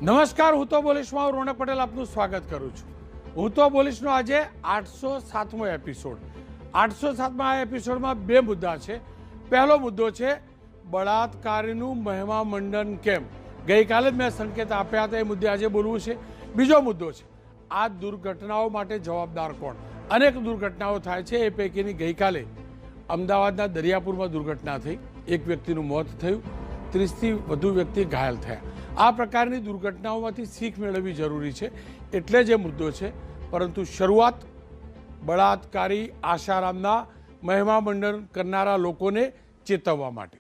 નમસ્કાર, હું તો બોલીશમાં રોનક પટેલ આપનું સ્વાગત કરું છું. હું તો બોલીશનો આજે 807મો એપિસોડ. 807મા આ એપિસોડમાં બે મુદ્દા છે. પહેલો મુદ્દો છે બળાત્કારીનું મહિમા મંડન કેમ. ગઈકાલે જ મેં સંકેત આપ્યા હતા, એ મુદ્દે આજે બોલવું છે. બીજો મુદ્દો છે આ દુર્ઘટનાઓ માટે જવાબદાર કોણ. અનેક દુર્ઘટનાઓ થાય છે, એ પૈકીની ગઈકાલે અમદાવાદના દરિયાપુરમાં દુર્ઘટના થઈ, એક વ્યક્તિનું મોત થયું, 30થી વધુ વ્યક્તિ ઘાયલ થયા. આ પ્રકારની દુર્ઘટનાઓમાંથી શીખ મેળવવી જરૂરી છે, એટલે જ એ મુદ્દો છે. પરંતુ શરૂઆત બળાત્કારી આશારામના મહિમા મંડન કરનારા લોકોને ચેતવવા માટે.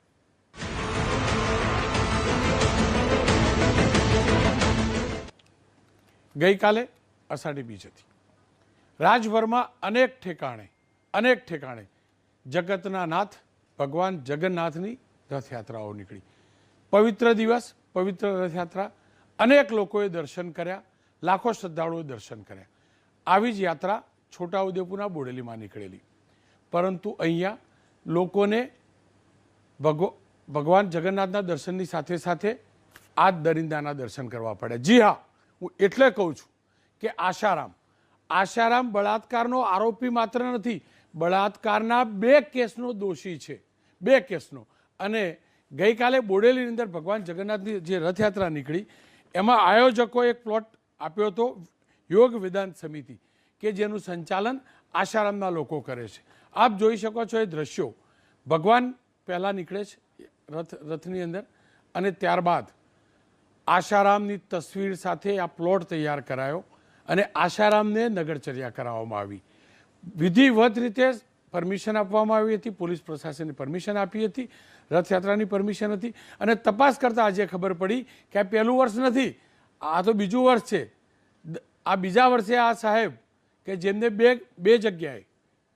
ગઈકાલે અષાઢી બીજ હતી. રાજભરમાં અનેક ઠેકાણે જગતના નાથ ભગવાન જગન્નાથની રથયાત્રાઓ નીકળી. પવિત્ર દિવસ, પવિત્ર રથયાત્રા, અનેક લોકોએ દર્શન કર્યા, લાખો શ્રદ્ધાળુઓએ દર્શન કર્યા. આવી જ યાત્રા છોટાઉદેપુરના બોડેલીમાં નીકળેલી. પરંતુ અહીંયા લોકોને ભગવાન જગન્નાથના દર્શનની સાથે સાથે આ દરિંદાના દર્શન કરવા પડ્યા. જી હા, હું એટલે કહું છું કે આશારામ બળાત્કારનો આરોપી માત્ર નથી, બળાત્કારના 2 કેસનો દોષી છે, 2 કેસનો. અને ગઈકાલે બોડેલીની અંદર ભગવાન જગન્નાથની જે રથયાત્રા નીકળી, એમાં આયોજકોએ એક પ્લોટ આપ્યો હતો, યોગ વેદાંત સમિતિ, કે જેનું સંચાલન આશારામના લોકો કરે છે. આપ જોઈ શકો છો એ દ્રશ્યો. ભગવાન પહેલાં નીકળે છે રથની અંદર, અને ત્યારબાદ આશારામની તસવીર સાથે આ પ્લોટ તૈયાર કરાયો અને આશારામને નગરચર્યા કરાવવામાં આવી. વિધિવત રીતે પરમિશન આપવામાં આવી હતી, પોલીસ પ્રશાસને પરમિશન આપી હતી, રથયાત્રાની પરમિશન હતી. અને તપાસ કરતાં આજે ખબર પડી કે આ પહેલું વર્ષ નથી, આ તો બીજું વર્ષ છે. આ બીજા વર્ષે આ સાહેબ કે જેમને બે જગ્યાએ,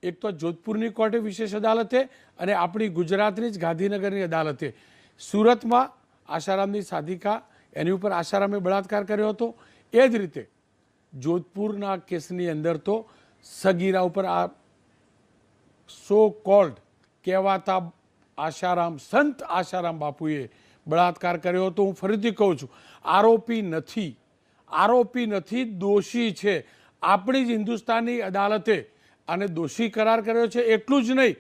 એક તો જોધપુરની કોર્ટે વિશેષ અદાલતે અને આપણી ગુજરાતની જ ગાંધીનગરની અદાલતે સુરતમાં આશારામની સાધિકા, એની ઉપર આશારામે બળાત્કાર કર્યો હતો. એ જ રીતે જોધપુરના કેસની અંદર તો સગીરા ઉપર આ સો કોલ્ડ કહેવાતા આશારામ, સંત આશારામ બાપુએ બળાત્કાર કર્યો હતો. હું ફરીથી કહું છું, આરોપી નથી, દોષી છે. આપણી જ હિન્દુસ્તાનની અદાલતે આને દોષી કરાર કર્યો છે. એટલું જ નહીં,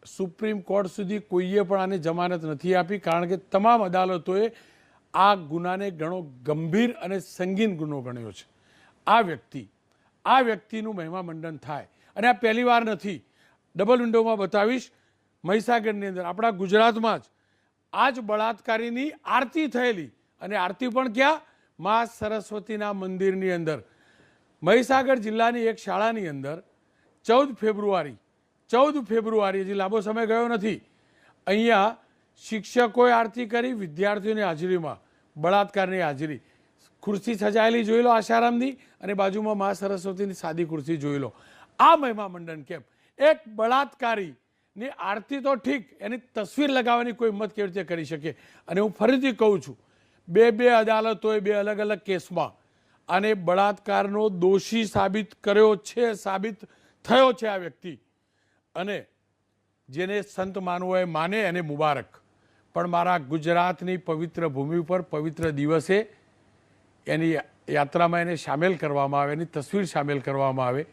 સુપ્રીમ કોર્ટ સુધી કોઈએ પણ આને જમાનત નથી આપી, કારણ કે તમામ અદાલતોએ આ ગુનાને ઘણો ગંભીર અને સંગીન ગુનો ગણ્યો છે. આ વ્યક્તિનું મહિમા મંડન થાય, અને આ પહેલી વાર નથી. ડબલ વિન્ડોમાં બતાવીશ, મહીસાગરની અંદર, આપણા ગુજરાતમાં જ આ જ બળાત્કારીની આરતી થયેલી. અને આરતી પણ ક્યાં? મા સરસ્વતીના મંદિરની અંદર. મહીસાગર જિલ્લાની એક શાળાની અંદર 14 ફેબ્રુઆરી, હજી લાંબો સમય ગયો નથી, અહીંયા શિક્ષકોએ આરતી કરી, વિદ્યાર્થીઓની હાજરીમાં બળાત્કારની હાજરી. ખુરશી સજાયેલી જોઈ લો આશારામની, અને બાજુમાં મા સરસ્વતીની સાદી ખુરશી જોઈ લો. આ મહિમા મંડન કેમ? એક બળાત્કારીની આરતી તો ઠીક, એની તસવીર લગાવવાની કોઈ હિંમત કેવી રીતે કરી શકે? અને હું ફરીથી કહું છું, બે અદાલતોએ 2 અલગ અલગ કેસમાં આને બળાત્કારનો દોષી સાબિત થયો છે આ વ્યક્તિ. અને જેને સંત માનવો હોય માને, એને મુબારક. પણ મારા ગુજરાતની પવિત્ર ભૂમિ ઉપર પવિત્ર દિવસે એની યાત્રામાં એને સામેલ કરવામાં આવે, એની તસવીર સામેલ કરવામાં આવે.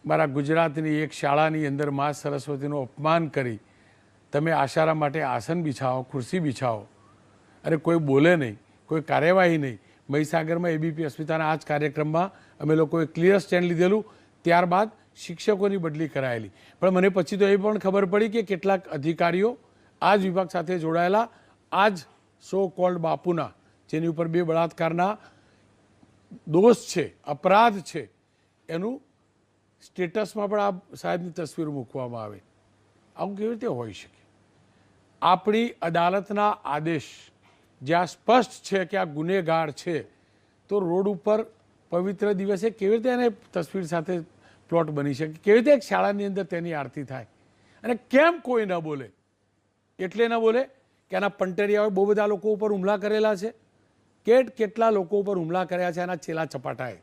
મારા ગુજરાતની એક શાળાની અંદર મા સરસ્વતીનું અપમાન કરી તમે આશારામ માટે આસન બિછાવો, ખુરશી બિછાવો, અને કોઈ બોલે નહીં, કોઈ કાર્યવાહી નહીં. મહીસાગરમાં એબીપી અસ્મિતાના આ જ કાર્યક્રમમાં અમે લોકોએ ક્લિયર સ્ટેન્ડ લીધેલું. ત્યારબાદ શિક્ષકોની બદલી કરાયેલી. પણ મને પછી તો એ પણ ખબર પડી કે કેટલાક અધિકારીઓ આ જ વિભાગ સાથે જોડાયેલા, આ જ સો કોલ્ડ બાપુના, જેની ઉપર 2 બળાત્કારના દોષ છે, અપરાધ છે, એનું સ્ટેટસમાં પણ આ સાહેબની તસવીર મૂકવામાં આવે. આવું કેવી રીતે હોઈ શકે? આપણી અદાલતના આદેશ જ્યાં સ્પષ્ટ છે કે આ ગુનેગાર છે, તો રોડ ઉપર પવિત્ર દિવસે કેવી રીતે એને તસવીર સાથે પ્લોટ બની શકે? કેવી રીતે એક શાળાની અંદર તેની આરતી થાય? અને કેમ કોઈ ન બોલે? એટલે ન બોલે કે આના પંટરિયાઓએ બહુ બધા લોકો ઉપર હુમલા કરેલા છે. કેટલા લોકો ઉપર હુમલા કર્યા છે એના છેલ્લા ચપાટાએ.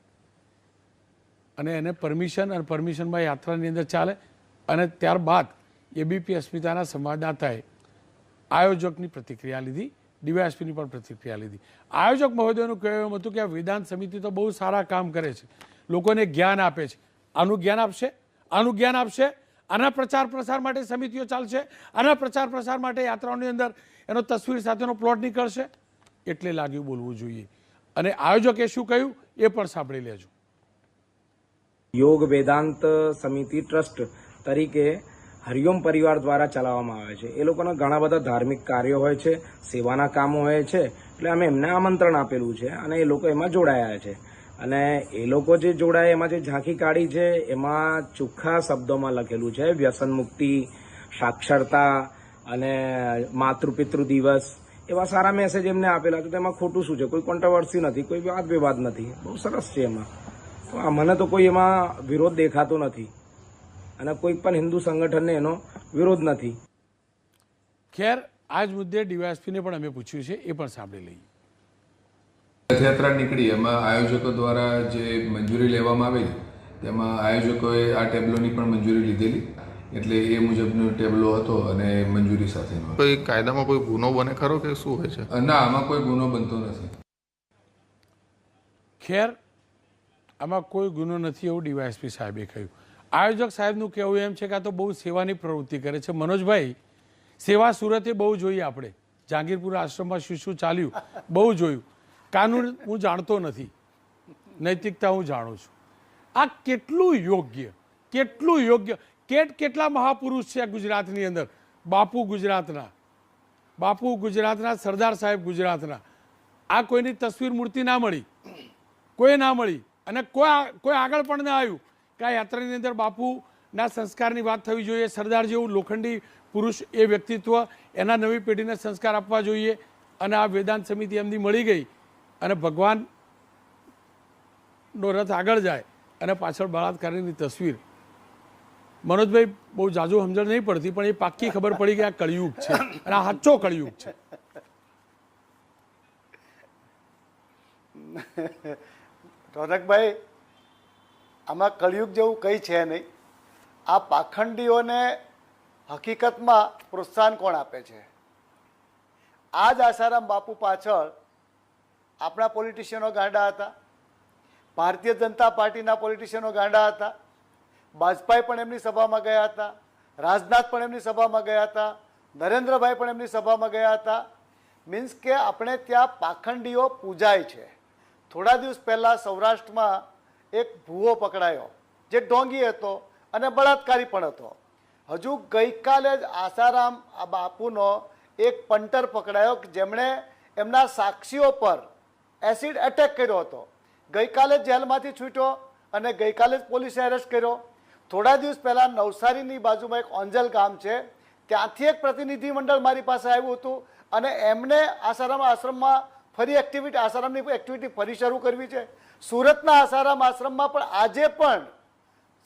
અને એને પરમિશનમાં યાત્રાની અંદર ચાલે. અને ત્યારબાદ એબીપી અસ્મિતાના સંવાદદાતાએ આયોજકની પ્રતિક્રિયા લીધી. ડીવાયએસપીની પણ પ્રતિક્રિયા લીધી. આયોજક મહોદયનું કહેવું એમ હતું કે આ વેદાંત સમિતિ તો બહુ સારા કામ કરે છે, લોકોને જ્ઞાન આપે છે. આનું જ્ઞાન આપશે, આનું જ્ઞાન આપશે, આના પ્રચાર પ્રસાર માટે સમિતિઓ ચાલશે, આના પ્રચાર પ્રસાર માટે યાત્રાઓની અંદર એનો તસવીર સાથેનો પ્લોટ નીકળશે. એટલે લાગ્યું બોલવું જોઈએ. અને આયોજકે શું કહ્યું એ પણ સાંભળી લેજો. યોગ વેદાંત સમિતિ ટ્રસ્ટ તરીકે હરિઓમ પરિવાર દ્વારા ચલાવવામાં આવે છે. એ લોકોના ઘણા બધા ધાર્મિક કાર્યો હોય છે, સેવાના કામો હોય છે. એટલે અમે એમને આમંત્રણ આપેલું છે અને એ લોકો એમાં જોડાયા છે. અને એ લોકો જે જોડાય એમાં જે ઝાંખી કાઢી છે એમાં ચોખ્ખા શબ્દોમાં લખેલું છે વ્યસન મુક્તિ, સાક્ષરતા અને માતૃપિતૃ દિવસ, એવા સારા મેસેજ એમને આપેલા છે. તેમાં ખોટું શું છે? કોઈ કોન્ટ્રોવર્સી નથી, કોઈ વાદ વિવાદ નથી, બહુ સરસ છે એમાં. તો મને તો કોઈ એમાં વિરોધ દેખાતો નથી અને કોઈ પણ હિન્દુ સંગઠનને એનો વિરોધ નથી. ખેર, આ જ મુદ્દે ડીવાયએસપીને પણ અમે પૂછ્યું છે, એ પણ સાંભળી લઈએ. રથયાત્રા નીકળી એમાં આયોજકો દ્વારા જે મંજૂરી લેવામાં આવેલી તેમાં આયોજકોએ આ ટેબ્લોની પણ મંજૂરી લીધેલી, એટલે એ મુજબનો ટેબ્લો હતો અને મંજૂરી સાથેનો. કોઈ કાયદામાં કોઈ ગુનો બને ખરો કે શું હોય છે? ના, આમાં કોઈ ગુનો બનતો નથી. ખેર, આમાં કોઈ ગુનો નથી એવું ડીવાયએસપી સાહેબે કહ્યું. આયોજક સાહેબનું કહેવું એમ છે કે આ તો બહુ સેવાની પ્રવૃત્તિ કરે છે. મનોજભાઈ, સેવા સુરતે બહુ જોઈએ આપણે. જહાંગીરપુર આશ્રમમાં શું શું ચાલ્યું બહુ જોયું. કાનૂન હું જાણતો નથી, નૈતિકતા હું જાણું છું. આ કેટલું યોગ્ય, કેટલું યોગ્ય. કેટલા મહાપુરુષ છે ગુજરાતની અંદર. બાપુ ગુજરાતના, સરદાર સાહેબ ગુજરાતના. આ કોઈની તસવીર મૂર્તિ ના મળી, કોઈ ના મળી અને કોઈ આગળ પણ ના આવ્યું કે આ યાત્રાની અંદર બાપુના સંસ્કારની વાત થવી જોઈએ. સરદાર જેવું લોખંડી પુરુષ, એ વ્યક્તિત્વ, એના નવી પેઢીને સંસ્કાર આપવા જોઈએ. અને આ વેદાંત સમિતિ એમની મળી ગઈ અને ભગવાનનો રથ આગળ જાય અને પાછળ બળાત્કારીની તસવીર. મનોજભાઈ, બહુ જાજુ સમજણ નહીં પડતી, પણ એ પાક્કી ખબર પડી કે આ કળિયુગ છે અને આ સાચો કળિયુગ છે. રોનકભાઈ, આમાં કળિયુગ જેવું કંઈ છે નહીં. આ પાખંડીઓને હકીકતમાં પ્રોત્સાહન કોણ આપે છે? આ જ આસારામ બાપુ પાછળ આપણા પોલિટિશિયનો ગાંડા હતા, ભારતીય જનતા પાર્ટીના પોલિટિશિયનો ગાંડા હતા, વાજપેયી પણ એમની સભામાં ગયા હતા, રાજનાથ પણ એમની સભામાં ગયા હતા, નરેન્દ્રભાઈ પણ એમની સભામાં ગયા હતા. મીન્સ કે આપણે ત્યાં પાખંડીઓ પૂજાય છે. થોડા દિવસ પહેલાં સૌરાષ્ટ્રમાં એક ભૂવો પકડાયો જે ઢોંગી હતો અને બળાત્કારી પણ હતો. હજુ ગઈકાલે જ આસારામ બાપુનો એક પંટર પકડાયો જેમણે એમના સાક્ષીઓ પર એસિડ એટેક કર્યો હતો. ગઈકાલે જ જેલમાંથી છૂટ્યો અને ગઈકાલે જ પોલીસે એરેસ્ટ કર્યો. થોડા દિવસ પહેલાં નવસારીની બાજુમાં એક ઓંજલ ગામ છે, ત્યાંથી એક પ્રતિનિધિ મંડળ મારી પાસે આવ્યું હતું અને એમણે આસારામ આશ્રમમાં ફરી આસારામની એક્ટિવિટી ફરી શરૂ કરવી છે. સુરતના આસારામ આશ્રમમાં પણ આજે પણ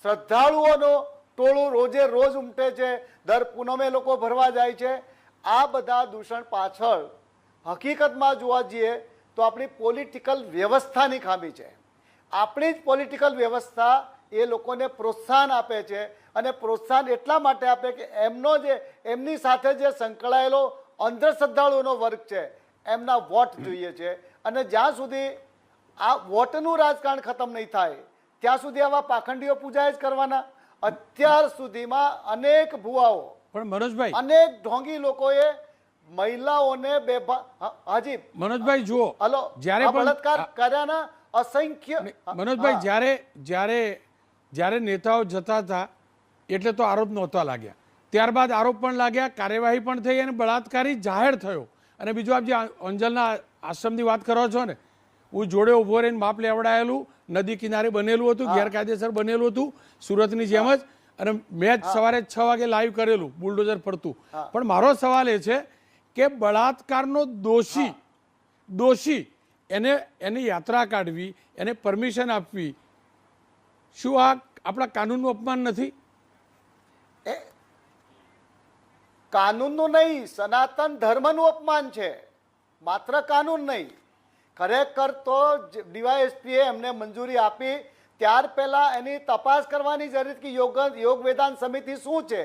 શ્રદ્ધાળુઓનો ટોળું રોજ ઉમટે છે. દર પૂનમે લોકો ભરવા જાય છે. આ બધા દૂષણ પાછળ હકીકતમાં જોવા જઈએ તો આપણી પોલિટિકલ વ્યવસ્થાની ખામી છે. આપણી જ પોલિટિકલ વ્યવસ્થા એ લોકોને પ્રોત્સાહન આપે છે અને પ્રોત્સાહન એટલા માટે આપે કે એમની સાથે જે સંકળાયેલો અંધશ્રદ્ધાળુઓનો વર્ગ છે એમના વોટ જોઈએ છે. અને જ્યાં સુધી આ વોટનું રાજકારણ ખતમ નહીં થાય ત્યાં સુધી આવા પાખંડીઓ પૂજા જ કરવાના. અત્યાર સુધીમાં અનેક ભુવાઓ, પણ મનોજભાઈ, અનેક ઢોંગી લોકોએ મહિલાઓને હાજી મનોજભાઈ જુઓ, હલો, જ્યારે બળાત્કાર કર્યાના અસંખ્ય. મનોજભાઈ, જ્યારે નેતાઓ જતા હતા એટલે તો આરોપ નહોતા લાગ્યા, ત્યારબાદ આરોપ પણ લાગ્યા, કાર્યવાહી પણ થઈ અને બળાત્કારી જાહેર થયો. અને બીજું આપ જે અંજલના આશ્રમની વાત કરો છો ને, હું જોડે ઊભો રહીને માપ લેવડાયેલું, નદી કિનારે બનેલું હતું, ગેરકાયદેસર બનેલું હતું સુરતની જેમ જ. અને મેચ સવારે 6 વાગે લાઈવ કરેલું, બુલડોઝર ફરતું. પણ મારો સવાલ એ છે કે બળાત્કારનો દોષી એની યાત્રા કાઢવી, એને પરમિશન આપવી, શું આ આપણા કાનૂનનું અપમાન નથી? કાનૂનનું નહીં, સનાતન ધર્મનું અપમાન છે, માત્ર કાનૂન નહીં. ખરેખર તો ડીવાયએસપીએ એમને મંજૂરી આપી ત્યાર પહેલા એની તપાસ કરવાની જરૂર કે યોગ વેદાંત સમિતિ શું છે.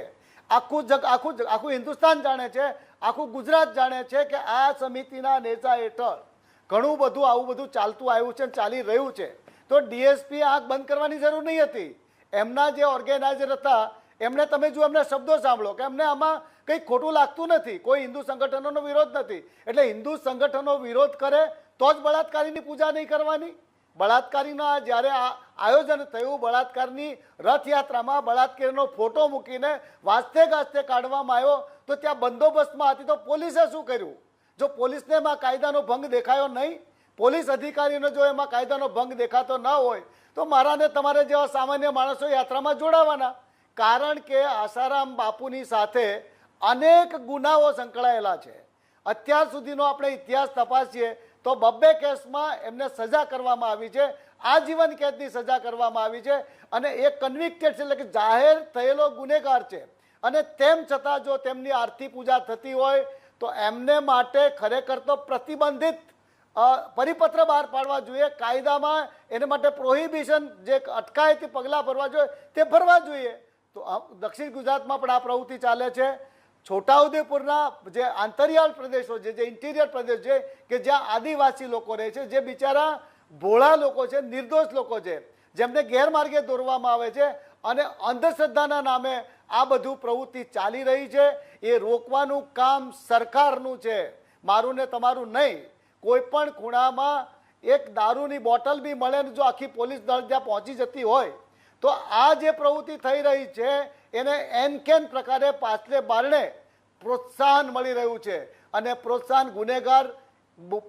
આખું હિન્દુસ્તાન જાણે છે આખું ગુજરાત જાણે છે કે આ સમિતિના નેજા હેઠળ ઘણું બધું આવું બધું ચાલતું આવ્યું છે, ચાલી રહ્યું છે. તો ડીએસપી આંખ બંધ કરવાની જરૂર નહીં હતી. એમના જે ઓર્ગેનાઇઝર હતા એમને તમે જો એમના શબ્દો સાંભળો કે એમને આમાં કંઈ ખોટું લાગતું નથી, કોઈ હિન્દુ સંગઠનોનો વિરોધ નથી. એટલે હિન્દુ સંગઠનો વિરોધ કરે તો જ બળાત્કારીની પૂજા નહીં કરવાની. બળાત્કારીના જ્યારે આયોજન થયું, બળાત્કારની રથયાત્રામાં બળાત્કારીનો ફોટો મૂકીને વાસ્તે ગાસ્તે કાઢવામાં આવ્યો, તો ત્યાં બંદોબસ્તમાં હતી તો પોલીસે શું કર્યું? જો પોલીસને એમાં કાયદાનો ભંગ દેખાયો નહીં, પોલીસ અધિકારીનો જો એમાં કાયદાનો ભંગ દેખાતો ન હોય તો મારા ને તમારે જેવા સામાન્ય માણસો યાત્રામાં જોડાવાના. કારણ કે આસારામ બાપુની સાથે અનેક ગુનાઓ સંકળાયેલા છે. અત્યાર સુધીનો આપણે ઇતિહાસ તપાસીએ તો 2 કેસમાં એમને સજા કરવામાં આવી છે, આજીવન કેદની સજા કરવામાં આવી છે, અને એ કન્વિક્ટેડ છે, એટલે કે જાહેર થયેલો ગુનેગાર છે. અને તેમ છતાં જો તેમની આરતી પૂજા થતી હોય તો એમને માટે ખરેખર તો પ્રતિબંધિત પરિપત્ર બહાર પાડવા જોઈએ. કાયદામાં એને માટે પ્રોહિબિશન, જે અટકાયતી પગલાં ભરવા જોઈએ તે ભરવા જોઈએ. તો દક્ષિણ ગુજરાતમાં પણ આ પ્રવૃત્તિ ચાલે છે. છોટાઉદેપુરના જે આંતરિયાળ પ્રદેશો છે, જે ઇન્ટિરિયર પ્રદેશ છે, કે જ્યાં આદિવાસી લોકો રહે છે, જે બિચારા ભોળા લોકો છે, નિર્દોષ લોકો છે, જેમને ગેરમાર્ગે દોરવામાં આવે છે, અને અંધશ્રદ્ધાના નામે આ બધું પ્રવૃત્તિ ચાલી રહી છે. એ રોકવાનું કામ સરકારનું છે, મારું ને તમારું નહીં. કોઈ પણ ખૂણામાં એક દારૂની બોટલ બી મળે ને જો આખી પોલીસ દળ ત્યાં પહોંચી જતી હોય તો આ જે પ્રવૃત્તિ થઈ રહી છે એને એનકેન પ્રકારે પાછલે બારણે પ્રોત્સાહન મળી રહ્યું છે. અને પ્રોત્સાહન ગુનેગાર,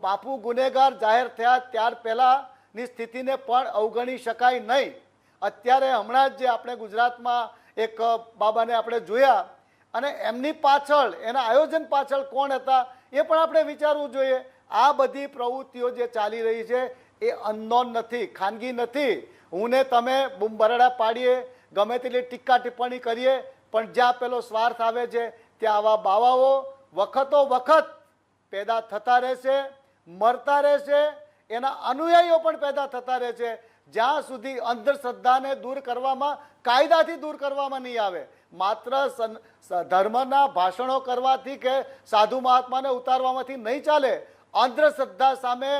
બાપુ ગુનેગાર જાહેર થયા ત્યાર પહેલાંની સ્થિતિને પણ અવગણી શકાય નહીં. અત્યારે હમણાં જ જે આપણે ગુજરાતમાં એક બાબાને આપણે જોયા, અને એમની પાછળ, એના આયોજન પાછળ કોણ હતા એ પણ આપણે વિચારવું જોઈએ. આ બધી પ્રવૃત્તિઓ જે ચાલી રહી છે એ અનનોન નથી, ખાનગી નથી. હું ને તમે બૂમ બરાડા પાડીએ, ગમે તેટલી ટીકા ટિપ્પણી કરીએ, પણ જ્યાં પેલો સ્વાર્થ આવે છે ત્યાં આવા બાવાઓ વખતો વખત પેદા થતા રહેશે, મરતા રહેશે, એના અનુયાયીઓ પણ પેદા થતા રહેશે. જ્યાં સુધી અંધશ્રદ્ધાને દૂર કરવામાં, કાયદાથી દૂર કરવામાં નહીં આવે. માત્ર ધર્મના ભાષણો કરવાથી કે સાધુ મહાત્માને ઉતારવામાંથી નહીં ચાલે. અંધશ્રદ્ધા સામે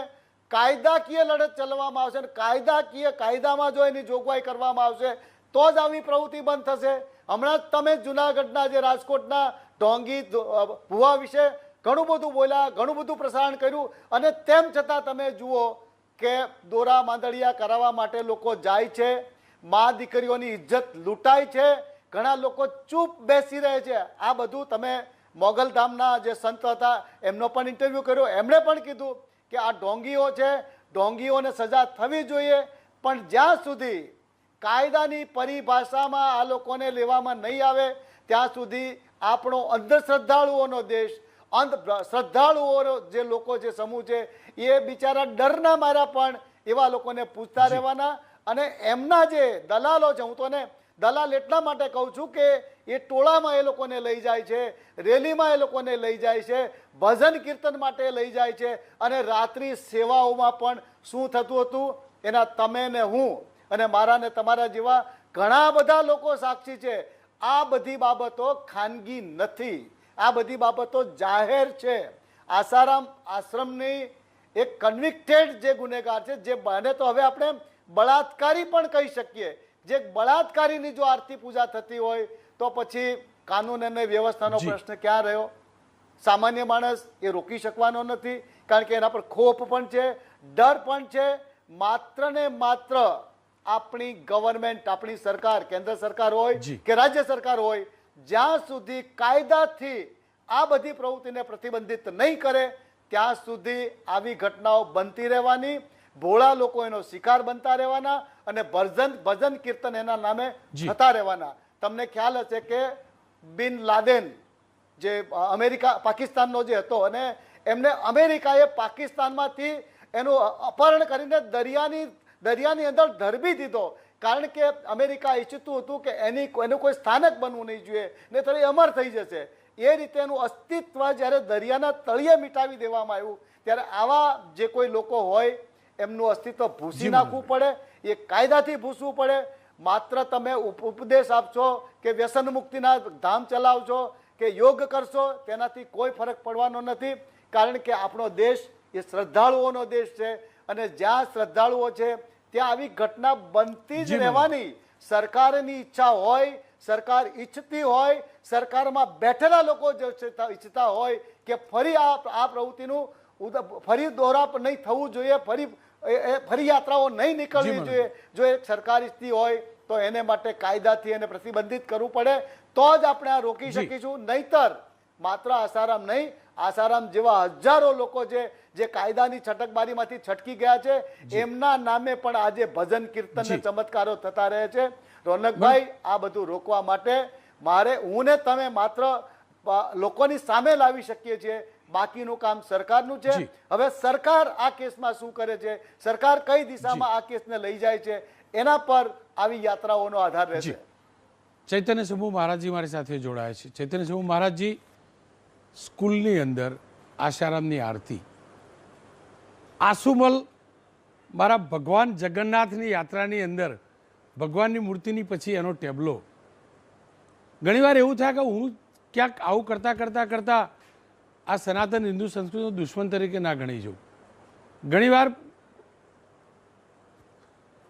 કાયદાકીય લડત ચલાવવામાં આવશે, અને કાયદામાં જો એની જોગવાઈ કરવામાં આવશે તો જ આવી પ્રવૃત્તિ બંધ થશે. હમણાં જ તમે જુનાગઢના, જે રાજકોટના ઢોંગી ભુવા વિશે ઘણું બધું બોલ્યા, ઘણું બધું પ્રસારણ કર્યું, અને તેમ છતાં તમે જુઓ કે દોરા માંદડિયા કરાવવા માટે લોકો જાય છે, મા દીકરીઓની ઇજ્જત લૂંટાય છે, ઘણા લોકો ચૂપ બેસી રહે છે. આ બધું તમે મોગલધામના જે સંત હતા એમનો પણ ઇન્ટરવ્યૂ કર્યો, એમણે પણ કીધું કે આ ઢોંગીઓ છે, ઢોંગીઓને સજા થવી જોઈએ, પણ જ્યાં સુધી કાયદાની પરિભાષામાં આ લોકોને લેવામાં નહીં આવે ત્યાં સુધી આપણો અંધશ્રદ્ધાળુઓનો દેશ, શ્રદ્ધાળુઓ જે લોકો, જે સમૂહ છે, એ બિચારા ડરના માર્યા પણ એવા લોકોને પૂછતા રહેવાના. અને એમના જે દલાલો છે, હું તો ને દલાલ એટલા માટે કહું છું કે એ ટોળામાં એ લોકોને લઈ જાય છે, રેલીમાં એ લોકોને લઈ જાય છે, ભજન કીર્તન માટે લઈ જાય છે, અને રાત્રિ સેવાઓમાં પણ શું થતું હતું એના તમે ને હું અને મારા ને તમારા જેવા ઘણા બધા લોકો સાક્ષી છે. આ બધી બાબતો ખાનગી નથી, આ બધી બાબતો જાહેર છે. આસારામ આશ્રમની એક કન્વિક્ટેડ જે ગુનેગાર છે, જે બને તો હવે આપણે બળાત્કારી પણ કહી શકીએ, જે બળાત્કારીની જો આરતી પૂજા થતી હોય તો પછી કાનૂન અને વ્યવસ્થાનો પ્રશ્ન ક્યાં રહ્યો? સામાન્ય માણસ એ રોકી શકવાનો નથી, કારણ કે એના પર ખોફ પણ છે, ડર પણ છે. માત્ર ને માત્ર આપણી ગવર્મેન્ટ, આપણી સરકાર, કેન્દ્ર સરકાર હોય કે રાજ્ય સરકાર હોય, જ્યાં સુધી કાયદાથી આ બધી પ્રવૃત્તિને પ્રતિબંધિત નહીં કરે ત્યાં સુધી આવી ઘટનાઓ બનતી રહેવાની, ભોળા લોકો એનો શિકાર બનતા રહેવાના, અને ભજન કીર્તન એના નામે થતા રહેવાના. તમને ખ્યાલ હશે કે બિન લાદેન જે પાકિસ્તાનનો જે હતો, અને એમને અમેરિકાએ પાકિસ્તાનમાંથી એનું અપહરણ કરીને દરિયાની અંદર ધરબી દીધો, કારણ કે અમેરિકા ઈચ્છતું હતું કે એનું કોઈ સ્થાનક બનવું નહીં જોઈએ, ને તો એ અમર થઈ જશે. એ રીતે એનું અસ્તિત્વ જ્યારે દરિયાના તળિયે મિટાવી દેવામાં આવ્યું, ત્યારે આવા જે કોઈ લોકો હોય એમનું અસ્તિત્વ ભૂસી નાખવું પડે, એ કાયદાથી ભૂસવું પડે. માત્ર તમે ઉપદેશ આપશો કે વ્યસન મુક્તિના ધામ ચલાવશો કે યોગ કરશો તેનાથી કોઈ ફરક પડવાનો નથી, કારણ કે આપણો દેશ એ શ્રદ્ધાળુઓનો દેશ છે અને જ્યાં શ્રદ્ધાળુઓ છે ત્યાં આવી ઘટના બનતી જ રહેવાની. સરકારની ઈચ્છા હોય, સરકાર ઈચ્છતી હોય, સરકારમાં બેઠેલા લોકો જો ઈચ્છતા હોય કે ફરી આ પ્રવૃત્તિનું ફરી દોહરાપ નહીં થવું જોઈએ, ફરી યાત્રાઓ નહીં નીકળવી જોઈએ. જો એક સરકાર ઈચ્છતી હોય તો એને માટે કાયદાથી એને પ્રતિબંધિત કરવું પડે, તો જ આપણે આ રોકી શકીશું. નહીતર માત્ર આસારામ નહીં, આસારામ જેવા હજારો લોકો છે જે કાયદાની છટકબારીમાંથી છટકી ગયા છે, એમના નામે પણ આજે ભજન કીર્તન ને ચમત્કારો થતા રહે છે. રોનકભાઈ, આ બધું રોકવા માટે હું ને તમે માત્ર લોકોની સામે લાવી શકીએ છીએ, બાકીનું કામ સરકારનું છે. હવે સરકાર આ કેસમાં શું કરે છે, સરકાર કઈ દિશામાં આ કેસને લઈ જાય છે, એના પર આવી યાત્રાઓનો આધાર રહેશે. ચૈતન્ય સમૂહ મહારાજજી મારી સાથે જોડાયા છે. ચૈતન્ય સમૂહ મહારાજજી, સ્કૂલની અંદર આશારામની આરતી, આસુમલ મારા ભગવાન જગન્નાથની યાત્રાની અંદર ભગવાનની મૂર્તિની પછી એનો ટેબલો, ઘણીવાર એવું થાય કે હું ક્યાંક આવું કરતાં કરતાં કરતાં આ સનાતન હિન્દુ સંસ્કૃતિનો દુશ્મન તરીકે ના ગણી જાઉં.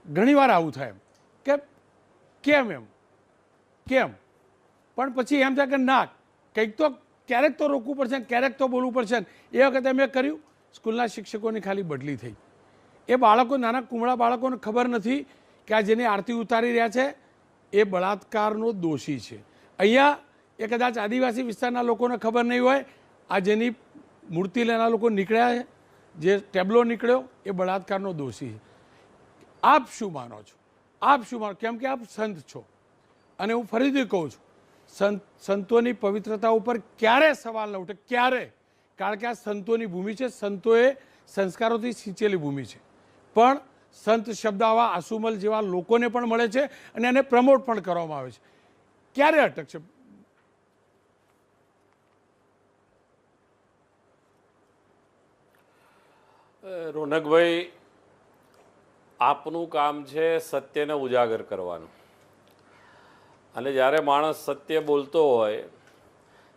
ઘણીવાર આવું થાય એમ કે કેમ પણ પછી એમ થાય કે ના, કંઈક તો ક્યારેક તો રોકવું પડશે, ક્યારેક તો બોલવું પડશે. એ વખતે મેં કર્યું, સ્કૂલના શિક્ષકોની ખાલી બદલી થઈ. એ બાળકો, નાના કુમળા બાળકોને ખબર નથી કે આ જેની આરતી ઉતારી રહ્યા છે એ બળાત્કારનો દોષી છે. અહીંયા એ કદાચ આદિવાસી વિસ્તારના લોકોને ખબર નહીં હોય, આ જેની મૂર્તિ લેનાર લોકો નીકળ્યા છે, જે ટેબલો નીકળ્યો એ બળાત્કારનો દોષી છે. આપ શું માનો છો? કેમ કે આપ સંત છો, અને હું ફરીથી કહું છું, સંતોની પવિત્રતા ઉપર ક્યારે સવાલ ન ઉઠે, ક્યારે, કારણ કે આ સંતોની ભૂમિ છે, સંતોએ સંસ્કારોથી સિંચેલી ભૂમિ છે. પણ સંત શબ્દ આવા આસુમલ જેવા લોકોને પણ મળે છે અને એને પ્રમોટ પણ કરવામાં આવે છે. ક્યારે અટકશે? રોનકભાઈ, આપનું કામ છે સત્યને ઉજાગર કરવાનું, અને જ્યારે માણસ સત્ય બોલતો હોય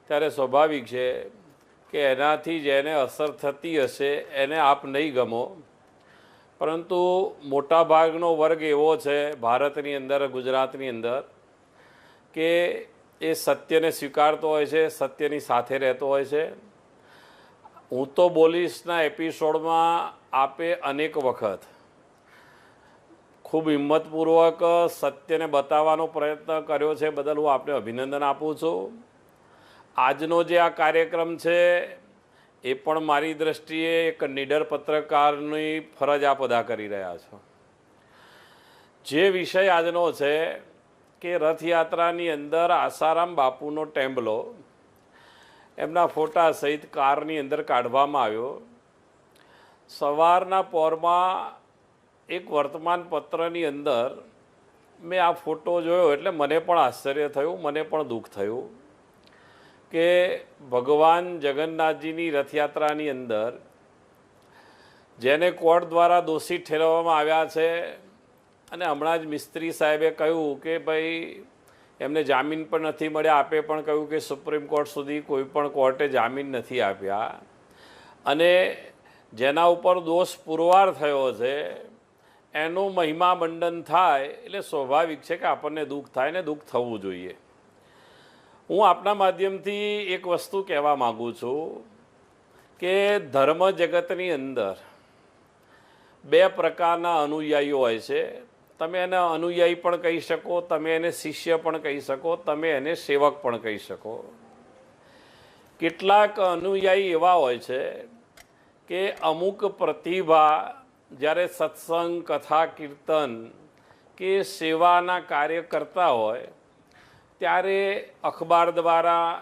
ત્યારે સ્વાભાવિક છે કે એનાથી જેને અસર થતી હશે એને આપ નહીં ગમો. પરંતુ મોટાભાગનો વર્ગ એવો છે ભારતની અંદર, ગુજરાતની અંદર, કે એ સત્યને સ્વીકારતો હોય છે, સત્યની સાથે રહેતો હોય છે. હું તો બોલીશના એપિસોડમાં આપે અનેક વખત ખૂબ હિંમતપૂર્વક સત્યને બતાવવાનો પ્રયત્ન કર્યો છે, બદલ હું આપને અભિનંદન આપું છું. આજનો જે આ કાર્યક્રમ છે એ પણ મારી દૃષ્ટિએ એક નિડર પત્રકારની ફરજ આપ અદા કરી રહ્યા છો. જે વિષય આજનો છે કે રથયાત્રાની અંદર આસારામ બાપુનો ટેમ્બલો એમના ફોટા સહિત કારની અંદર કાઢવામાં આવ્યો. સવારના પોરમાં એક વર્તમાન પત્રની અંદર મેં આ ફોટો જોયો એટલે મને પણ આશ્ચર્ય થયું, મને પણ દુઃખ થયું કે ભગવાન જગન્નાથજીની રથયાત્રાની અંદર જેને કોર્ટ દ્વારા દોષિત ઠેરવવામાં આવ્યા છે, અને હમણાં જ મિસ્ત્રી સાહેબે કહ્યું કે ભાઈ એમને જામીન પણ નથી મળ્યા, આપે પણ કહ્યું કે સુપ્રીમ કોર્ટ સુધી કોઈ પણ કોર્ટે જામીન નથી આપ્યા, અને જેના ઉપર દોષ પુરવાર થયો છે એનું મહિમા મંડન થાય એટલે સ્વાભાવિક છે કે આપણને દુઃખ થાય ને દુઃખ થવું જોઈએ. હું આપના માધ્યમથી એક વસ્તુ કહેવા માગું છું કે ધર્મ જગતની અંદર બે પ્રકારના અનુયાયીઓ હોય છે. તમે એને અનુયાયી પણ કહી શકો, તમે એને શિષ્ય પણ કહી શકો, તમે એને સેવક પણ કહી શકો. કેટલાક અનુયાયી એવા હોય છે કે અમુક પ્રતિભા જ્યારે સત્સંગ, કથા, કીર્તન કે સેવાના કાર્ય કરતા હોય ત્યારે અખબાર દ્વારા,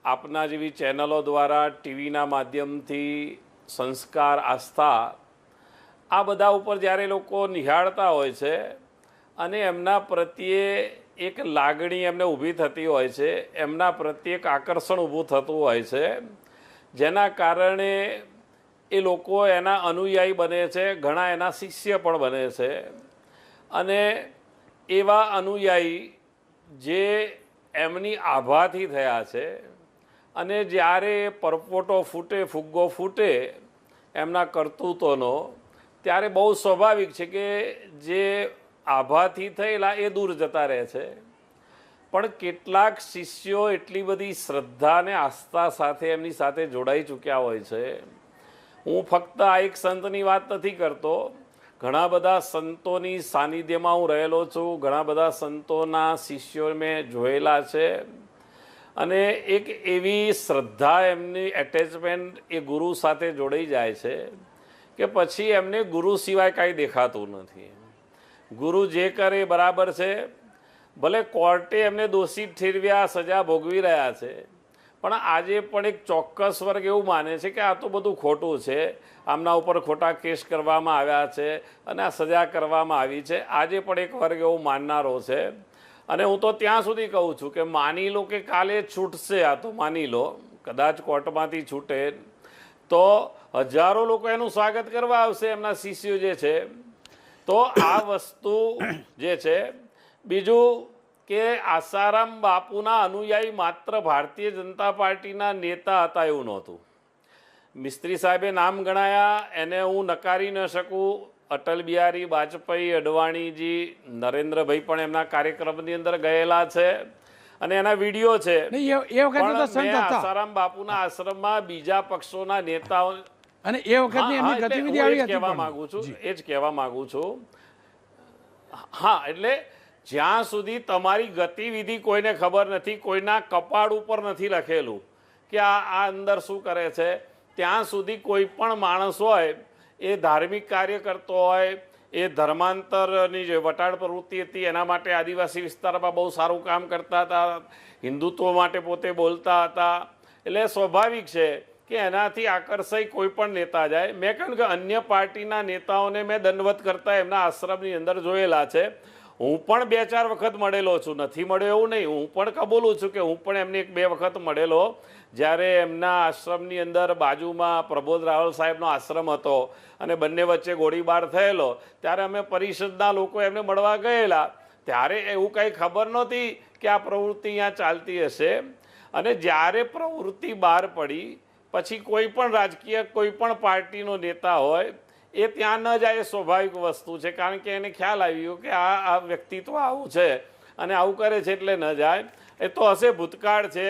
આપના જેવી ચેનલો દ્વારા, ટીવીના માધ્યમથી સંસ્કાર, આસ્થા આ બધા ઉપર જ્યારે લોકો નિહાળતા હોય છે અને એમના પ્રત્યે એક લાગણી એમને ઊભી થતી હોય છે, એમના પ્રત્યે એક આકર્ષણ ઊભું થતું હોય છે, જેના કારણે એ લોકો એના અનુયાયી બને છે, ઘણા એના શિષ્ય પણ બને છે. અને એવા અનુયાયી જે એમની આભાથી થયા છે અને જ્યારે પરપોટો ફૂટે ફુગ્ગો ફૂટે એમના કરતૂતોનો ત્યારે બહુ સ્વાભાવિક છે કે જે આભાથી થયેલા એ દૂર જતા રહે છે, પણ કેટલાક શિષ્યો એટલી બધી શ્રદ્ધા અને આસ્થા સાથે એમની સાથે જોડાઈ ચૂક્યા હોય છે. હું ફક્ત આ એક સંતની વાત નથી કરતો, ઘણા બધા સંતોની સાનિધ્યમાં હું રહેલો છું, ઘણા બધા સંતોના શિષ્યો મેં જોયેલા છે અને એક એવી શ્રદ્ધા એમની એટેચમેન્ટ એ ગુરુ સાથે જોડાઈ જાય છે કે પછી એમને ગુરુ સિવાય કાંઈ દેખાતું નથી. ગુરુ જે કરે એ બરાબર છે, ભલે કોર્ટે એમને દોષિત ઠેરવ્યા, સજા ભોગવી રહ્યા છે, પણ આજે પણ એક ચોક્કસ વર્ગ એવું માને છે કે આ તો બધું ખોટું છે, આમના ઉપર ખોટા કેસ કરવામાં આવ્યા છે અને આ સજા કરવામાં આવી છે. આજે પણ એક વર્ગ એવું માનનારો છે અને હું તો ત્યાં સુધી કહું છું કે માની લો કે કાલે છૂટશે, આ તો માની લો કદાચ કોર્ટમાંથી છૂટે તો હજારો લોકો એનું સ્વાગત કરવા આવશે, એમના શિષ્યો જે છે. તો આ વસ્તુ જે છે. બીજું કે આસારામ બાપુના અનુયાયી માત્ર ભારતીય જનતા પાર્ટીના નેતા હતા એવું નહોતું. મિસ્ત્રી સાહેબે નામ ગણાયા, એને હું નકારી ન શકું. અટલ બિહારી વાજપેયી, અડવાણીજી, નરેન્દ્રભાઈ પણ એમના કાર્યક્રમની અંદર ગયેલા છે અને એના વિડીયો છે. આસારામ બાપુના આશ્રમમાં બીજા પક્ષોના નેતાઓ અને એ વખતની એમની ગતિવિધિ આવી હતી. કહેવા માંગુ છું, એ જ કહેવા માંગુ છું. હા, એટલે જ્યાં સુધી તમારી ગતિવિધિ કોઈને ખબર નથી, કોઈના કપાળ ઉપર નથી લખેલું કે આ અંદર શું કરે છે, ત્યાં સુધી કોઈ પણ માણસ હોય એ ધાર્મિક કાર્ય કરતો હોય, એ ધર્માંતરની જે વટાળ પ્રવૃત્તિ હતી એના માટે આદિવાસી વિસ્તારમાં બહુ સારું કામ કરતા હતા, હિન્દુત્વ માટે પોતે બોલતા હતા, એટલે સ્વાભાવિક છે કે એનાથી આકર્ષાઈ કોઈ પણ નેતા જાય. મેં કહ્યું કે અન્ય પાર્ટીના નેતાઓને મેં દંડવત કરતા એમના આશ્રમની અંદર જોયેલા છે. હું પણ 2-4 વખત મળેલો છું, નથી મળ્યો એવું નહીં. હું પણ કબૂલું છું કે હું પણ એમને 1-2 વખત મળેલો. જ્યારે એમના આશ્રમની અંદર બાજુમાં પ્રબોધ રાવલ સાહેબનો આશ્રમ હતો અને બંને વચ્ચે ગોળીબાર થયેલો, ત્યારે અમે પરિષદના લોકો એમને મળવા ગયેલા. ત્યારે એવું કંઈ ખબર નહોતી કે આ પ્રવૃત્તિ અહીંયા ચાલતી હશે. અને જ્યારે પ્રવૃત્તિ બહાર પડી પછી કોઈ પણ રાજકીય કોઈ પણ પાર્ટીનો નેતા હોય એ ત્યાં ન જાય, એ સ્વાભાવિક વસ્તુ છે, કારણ કે એને ખ્યાલ આવ્યો કે આ વ્યક્તિત્વ આવું છે અને આવું કરે છે એટલે ન જાય. એ તો હશે, ભૂતકાળ છે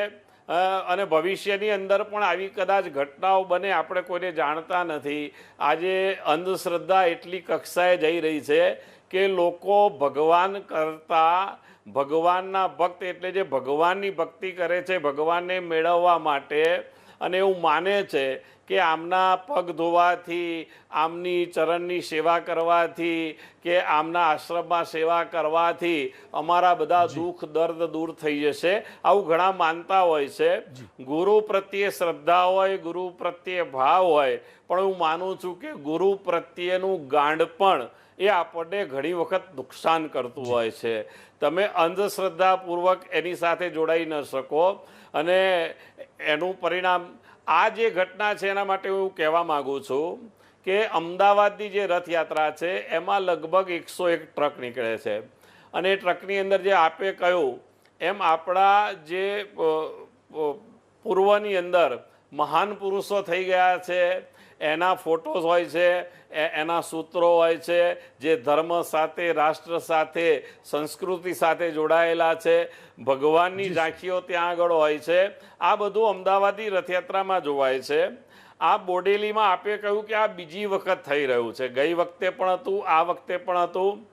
અને ભવિષ્યની અંદર પણ આવી કદાચ ઘટનાઓ બને, આપણે કોઈને જાણતા નથી. આજે અંધશ્રદ્ધા એટલી કક્ષાએ જઈ રહી છે કે લોકો ભગવાન કરતાં ભગવાનના ભક્ત એટલે જે ભગવાનની ભક્તિ કરે છે ભગવાનને મેળવવા માટે, અને એવું માને છે કે આમના પગ ધોવાથી, આમની ચરણની સેવા કરવાથી કે આમના આશ્રમમાં સેવા કરવાથી અમારા બધા દુઃખ દર્દ દૂર થઈ જશે, આવું ઘણા માનતા હોય છે. ગુરુ પ્રત્યે શ્રદ્ધા હોય, ગુરુ પ્રત્યે ભાવ હોય, પણ હું માનું છું કે ગુરુ પ્રત્યેનું ગાંડપણ એ આપણને ઘણી વખત નુકસાન કરતું હોય છે. તમે અંધશ્રદ્ધાપૂર્વક એની સાથે જોડાઈ ન શકો અને એનું પરિણામ આ જે ઘટના છે એના માટે હું કહેવા માગું છું કે અમદાવાદની જે રથયાત્રા છે એમાં લગભગ 101 ટ્રક નીકળે છે અને એ ટ્રકની અંદર જે આપે કહ્યું એમ આપણા જે પૂર્વની અંદર મહાન પુરુષો થઈ ગયા છે, એના ફોટોઝ હોય છે, એના સૂત્રો હોય છે, જે ધર્મ સાથે, રાષ્ટ્ર સાથે, સંસ્કૃતિ સાથે જોડાયેલા છે, ભગવાનની ઝાંખીઓ ત્યાં આગળ હોય છે. આ બધું અમદાવાદની રથયાત્રામાં જોવાય છે. આ બોડેલીમાં આપે કહ્યું કે આ બીજી વખત થઈ રહ્યું છે. ગઈ વખતે પણ હતું, આ વખતે પણ હતું.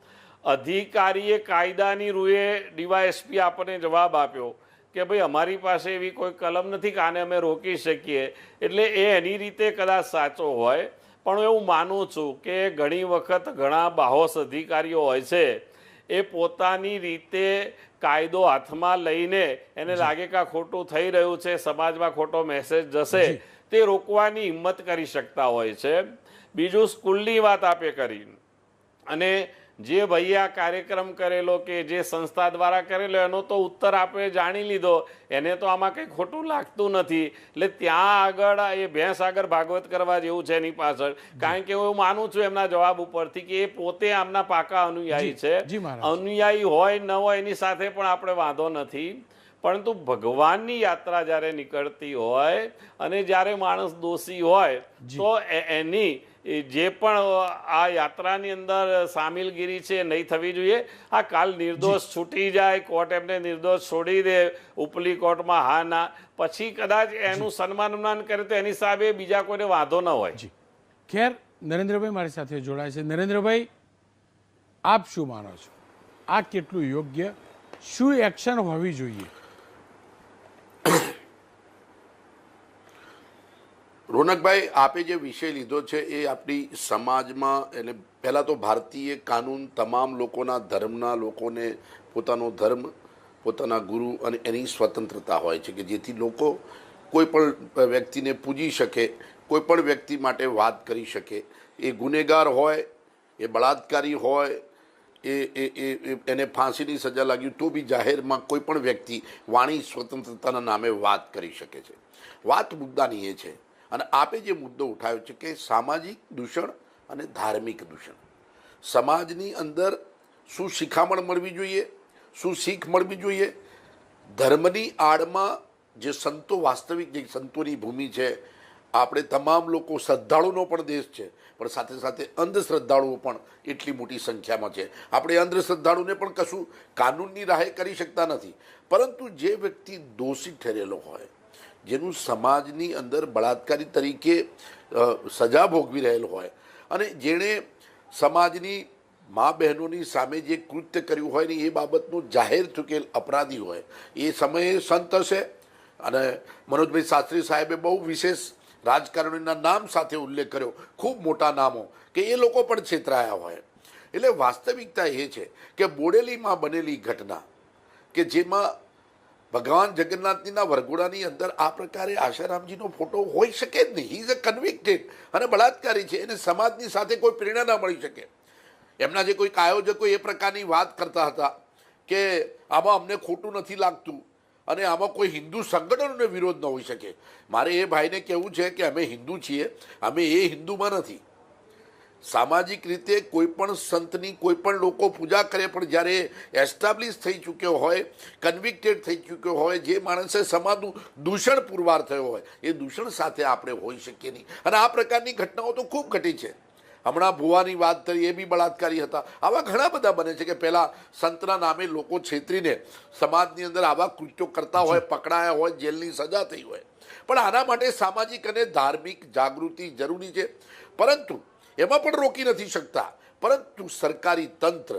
અધિકારીએ કાયદાની રૂએ ડીવાયએસપી આપણને જવાબ આપ્યો કે ભાઈ અમારી પાસે એવી કોઈ કલમ નથી કે આને અમે રોકી શકીએ. એટલે એ એની રીતે કદાચ સાચો હોય, પણ એવું માનું છું કે ઘણી વખત ઘણા બાહોશ અધિકારીઓ હોય છે એ પોતાની રીતે કાયદો હાથમાં લઈને એને લાગે કે આ ખોટું થઈ રહ્યું છે, સમાજમાં ખોટો મેસેજ જશે, તે રોકવાની હિંમત કરી શકતા હોય છે. બીજું સ્કૂલની વાત આપે કરી અને જે ભાઈએ આ કાર્યક્રમ કરેલો કે જે સંસ્થા દ્વારા કરેલો એનો તો ઉત્તર આપણે જાણી લીધો, એને તો આમાં કંઈ ખોટું લાગતું નથી. એટલે ત્યાં આગળ એ ભેંસ આગળ ભાગવત કરવા જેવું છે એની પાછળ, કારણ કે હું માનું છું એમના જવાબ ઉપરથી કે એ પોતે આમના પાકા અનુયાયી છે. અનુયાયી હોય ન હોય એની સાથે પણ આપણે વાંધો નથી, પરંતુ ભગવાનની યાત્રા જ્યારે નીકળતી હોય અને જ્યારે માણસ દોષી હોય તો એની જે પણ આ યાત્રાની અંદર સામેલગીરી છે એ નહીં થવી જોઈએ. આ કાલ નિર્દોષ છૂટી જાય, કોર્ટ એમને નિર્દોષ છોડી દે, ઉપલી કોર્ટમાં હા ના, પછી કદાચ એનું સન્માન કરે તો એની સામે બીજા કોઈને વાંધો ન હોય. જી ખેર, નરેન્દ્રભાઈ મારી સાથે જોડાય છે. નરેન્દ્રભાઈ, આપ શું માનો છો, આ કેટલું યોગ્ય, શું એક્શન હોવી જોઈએ? રોનકભાઈ, આપે જે વિષય લીધો છે એ આપણી સમાજમાં, એટલે પહેલાં તો ભારતીય કાનૂન તમામ લોકોના ધર્મના લોકોને પોતાનો ધર્મ, પોતાના ગુરુ અને એની સ્વતંત્રતા હોય છે કે જેથી લોકો કોઈ પણ વ્યક્તિને પૂજી શકે, કોઈ પણ વ્યક્તિ માટે વાત કરી શકે. એ ગુનેગાર હોય, એ બળાત્કારી હોય, એને ફાંસીની સજા લાગી તો બી જાહેરમાં કોઈ પણ વ્યક્તિ વાણી સ્વતંત્રતાના નામે વાત કરી શકે છે. વાત મુદ્દાની એ છે. અને આપે જે મુદ્દો ઉઠાવ્યો છે કે સામાજિક દૂષણ અને ધાર્મિક દૂષણ, સમાજની અંદર શું શિખામણ મળવી જોઈએ, શું શીખ મળવી જોઈએ? ધર્મની આડમાં જે સંતો, વાસ્તવિક જે સંતોની ભૂમિ છે, આપણે તમામ લોકો શ્રદ્ધાળુનો પણ દેશ છે, પણ સાથે સાથે અંધશ્રદ્ધાળુઓ પણ એટલી મોટી સંખ્યામાં છે. આપણે અંધશ્રદ્ધાળુને પણ કશું કાનૂનની રાહે કરી શકતા નથી. પરંતુ જે વ્યક્તિ દોષી ઠરેલો હોય, જેનું સમાજની અંદર બળાત્કારી તરીકે સજા ભોગવી રહેલો હોય અને જેણે સમાજની મા બહેનોની સામે જે કૃત્ય કર્યું હોય ને એ બાબતનું જાહેર ચૂકેલ અપરાધી હોય, એ સમયે સંત હશે. અને મનોજભાઈ શાસ્ત્રી સાહેબે બહુ વિશેષ રાજકારણીના નામ સાથે ઉલ્લેખ કર્યો, ખૂબ મોટા નામો, કે એ લોકો પણ છેતરાયા હોય. એટલે વાસ્તવિકતા એ છે કે બોડેલીમાં બનેલી ઘટના કે જેમાં ભગવાન જગન્નાથજીના વરઘોડાની અંદર આ પ્રકારે આશારામજીનો ફોટો હોઈ શકે જ નહીં. હી ઇઝ અ કન્વિક્ટેડ અને બળાત્કારી છે. એને સમાજની સાથે કોઈ પ્રેરણા ના મળી શકે. એમના જે કોઈક આયોજકો એ પ્રકારની વાત કરતા હતા કે આમાં અમને ખોટું નથી લાગતું અને આમાં કોઈ હિન્દુ સંગઠનોને વિરોધ ન હોઈ શકે. મારે એ ભાઈને કહેવું છે કે અમે હિન્દુ છીએ, અમે એ હિન્દુમાં નથી. સામાજિક રીતે કોઈ પણ સંતની કોઈ પણ લોકો પૂજા કરે, પણ જ્યારે એસ્ટાબ્લિશ થઈ ચૂક્યો હોય, કન્વિક્ટેડ થઈ ચૂક્યો હોય, જે માણસે સમાજનું દૂષણ પુરવાર થયો હોય, એ દૂષણ સાથે આપણે હોઈ શકીએ નહીં. અને આ પ્રકારની ઘટનાઓ તો ખૂબ ઘટી છે. હમણાં ભુવાની વાત કરી, એ બી બળાત્કારી હતા. આવા ઘણા બધા બને છે કે પહેલાં સંતના નામે લોકો છેતરીને સમાજની અંદર આવા કૃત્યો કરતા હોય, પકડાયા હોય, જેલની સજા થઈ હોય. પણ આના માટે સામાજિક અને ધાર્મિક જાગૃતિ જરૂરી છે, પરંતુ એમાં પણ રોકી નથી શકતા. પરંતુ સરકારી તંત્ર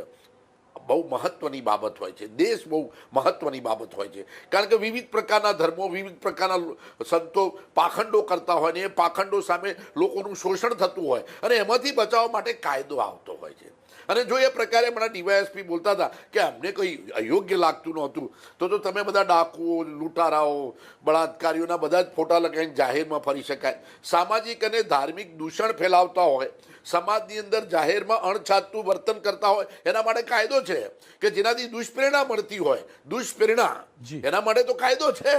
બહુ મહત્વની બાબત હોય છે, દેશ બહુ મહત્વની બાબત હોય છે. કારણ કે વિવિધ પ્રકારના ધર્મો, વિવિધ પ્રકારના સંતો પાખંડો કરતા હોય ને એ પાખંડો સામે લોકોનું શોષણ થતું હોય અને એમાંથી બચાવવા માટે કાયદો આવતો હોય છે. અને જો એ પ્રકારે હમણાં ડીવાયએસપી બોલતા હતા કે અમને કંઈ અયોગ્ય લાગતું નહોતું, તો તમે બધા ડાકુઓ, લૂંટારાઓ, બળાત્કારીઓના બધા જ ફોટા લગાવીને જાહેરમાં ફરી શકાય? સામાજિક અને ધાર્મિક દૂષણ ફેલાવતા હોય, સમાજની અંદર જાહેરમાં અણછાતું વર્તન કરતા હોય, એના માટે કાયદો છે કે જેનાથી દુષ્પ્રેરણા મળતી હોય, દુષ્પ્રેરણા, એના માટે તો કાયદો છે.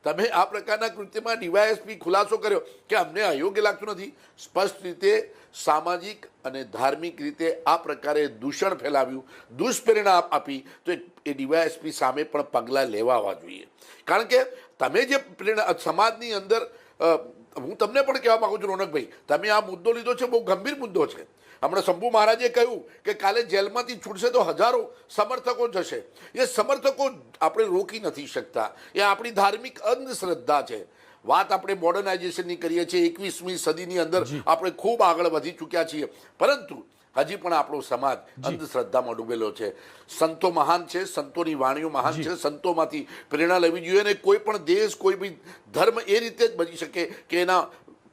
તમે આ પ્રકારના કૃત્યમાં ડીવાયએસપી ખુલાસો કર્યો કે અમને અયોગ્ય લાગતું નથી. સ્પષ્ટ રીતે સામાજિક અને ધાર્મિક રીતે આ પ્રકારે દૂષણ ફેલાવ્યું, દુષ્પ્રેરણા આપી, તો એ ડીવાયએસપી સામે પણ પગલાં લેવાવા જોઈએ. કારણ કે તમે જે પ્રેરણા સમાજની અંદર, હું તમને પણ કહેવા માગું છું રોનકભાઈ, તમે આ મુદ્દો લીધો છે, બહુ ગંભીર મુદ્દો છે. હમણાં શંભુ મહારાજે કહ્યું કે કાલે જેલમાંથી છૂટશે તો હજારો સમર્થકો જશે. એ સમર્થકો આપણે રોકી નથી શકતા. એ આપણી ધાર્મિક અંધશ્રદ્ધા છે. વાત આપણે મોડર્નાઇઝેશનની કરીએ છીએ, 21મી સદીની અંદર આપણે ખૂબ આગળ વધી ચૂક્યા છીએ, પરંતુ હજી પણ આપણો સમાજ અંધશ્રદ્ધામાં ડૂબેલો છે. સંતો મહાન છે, સંતોની વાણીઓ મહાન છે, સંતોમાંથી પ્રેરણા લેવી જોઈએ. અને કોઈ પણ દેશ, કોઈ બી ધર્મ એ રીતે જ બની શકે કે એના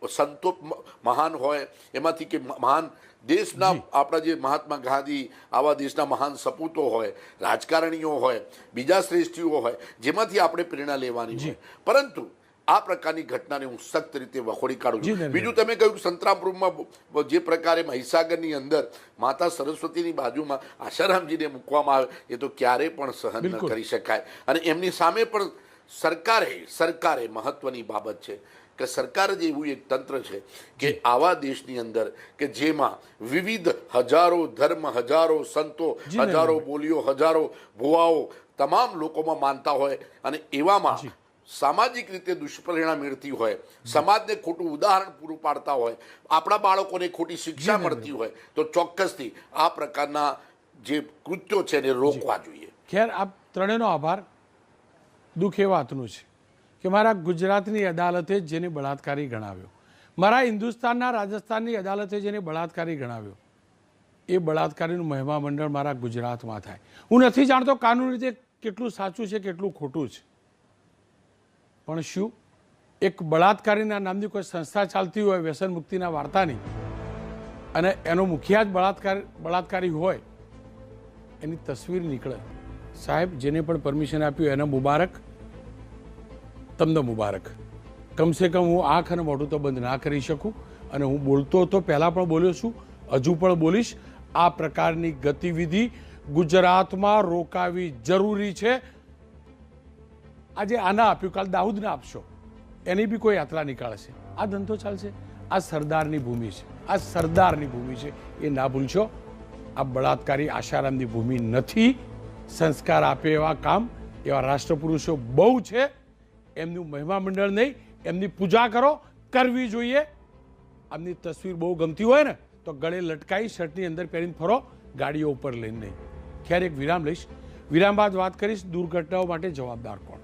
સંતો મહાન હોય, એમાંથી કે મહાન દેશના આપણા જે મહાત્મા ગાંધી, આવા દેશના મહાન સપૂતો હોય, રાજકારણીઓ હોય, બીજા શ્રેષ્ઠીઓ હોય, જેમાંથી આપણે પ્રેરણા લેવાની હોય. પરંતુ આ પ્રકારની ઘટનાને હું સખ્ત રીતે વખોડી કાઢું છું. બીજું, તમે કહ્યું સંતરામપુરમાં જે પ્રકારે મહીસાગરની અંદર માતા સરસ્વતીની બાજુમાં આશારામજીને મૂકવામાં આવે, એ તો ક્યારેય પણ સહન ન કરી શકાય. અને એમની સામે પણ સરકારે મહત્વની બાબત છે કે સરકાર જ એવું એક તંત્ર છે કે આવા દેશની અંદર કે જેમાં વિવિધ હજારો ધર્મ, હજારો સંતો, હજારો બોલીઓ, હજારો ભુવાઓ, તમામ લોકોમાં માનતા હોય અને એવામાં સામાજિક રીતે દુષ્પરિણામ મેળતી હોય, સમાજને ખોટું ઉદાહરણ પૂરું પાડતા હોય, આપણા બાળકોને ખોટી શિક્ષા મળતી હોય તો ચોક્કસથી આ પ્રકારના જે કૃત્યો છે એને રોકવા જોઈએ. ખેર આપ ત્રણેયનો આભાર. દુઃખ એ વાતનું છે કે મારા ગુજરાતની અદાલતે જેને બળાત્કારી ગણાવ્યો, મારા હિન્દુસ્તાનના રાજસ્થાનની અદાલતે જેને બળાત્કારી ગણાવ્યો, એ બળાત્કારીનું મહિમા મંડળ મારા ગુજરાતમાં થાય. હું નથી જાણતો કાનૂની રીતે કેટલું સાચું છે કેટલું ખોટું છે, પણ શું એક બળાત્કારીના નામની કોઈ સંસ્થા ચાલતી હોય વ્યસન મુક્તિના વાર્તાની, અને એનો મુખિયા જ બળાત્કારી હોય, એની તસવીર નીકળે. સાહેબ, જેને પણ પરમિશન આપ્યું એને મુબારક, તમને મુબારક. કમસે કમ હું આંખ અને મોઢું તો બંધ ના કરી શકું, અને હું બોલતો હતો, પહેલાં પણ બોલ્યો છું, હજુ પણ બોલીશ. આ પ્રકારની ગતિવિધિ ગુજરાતમાં રોકાવી જરૂરી છે. આજે આના આપ્યું, કાલ દાઉદને આપશો, એની બી કોઈ યાત્રા નીકાળશે. આ ધંધો ચાલશે. આ સરદારની ભૂમિ છે, આ સરદારની ભૂમિ છે, એ ના ભૂલશો. આ બળાત્કારી આશારામની ભૂમિ નથી. સંસ્કાર આપે એવા કામ એવા રાષ્ટ્રપુરુષો બહુ છે. એમનું મહિમા મંડળ નહીં, એમની પૂજા કરો, કરવી જોઈએ. આમની તસવીર બહુ ગમતી હોય ને તો ગળે લટકાઈ શર્ટની અંદર પહેરીને ફરો, ગાડીઓ ઉપર લઈને નહીં. ખેર એક વિરામ લઈશ. વિરામ બાદ વાત કરીશ દુર્ઘટનાઓ માટે જવાબદાર કોણ.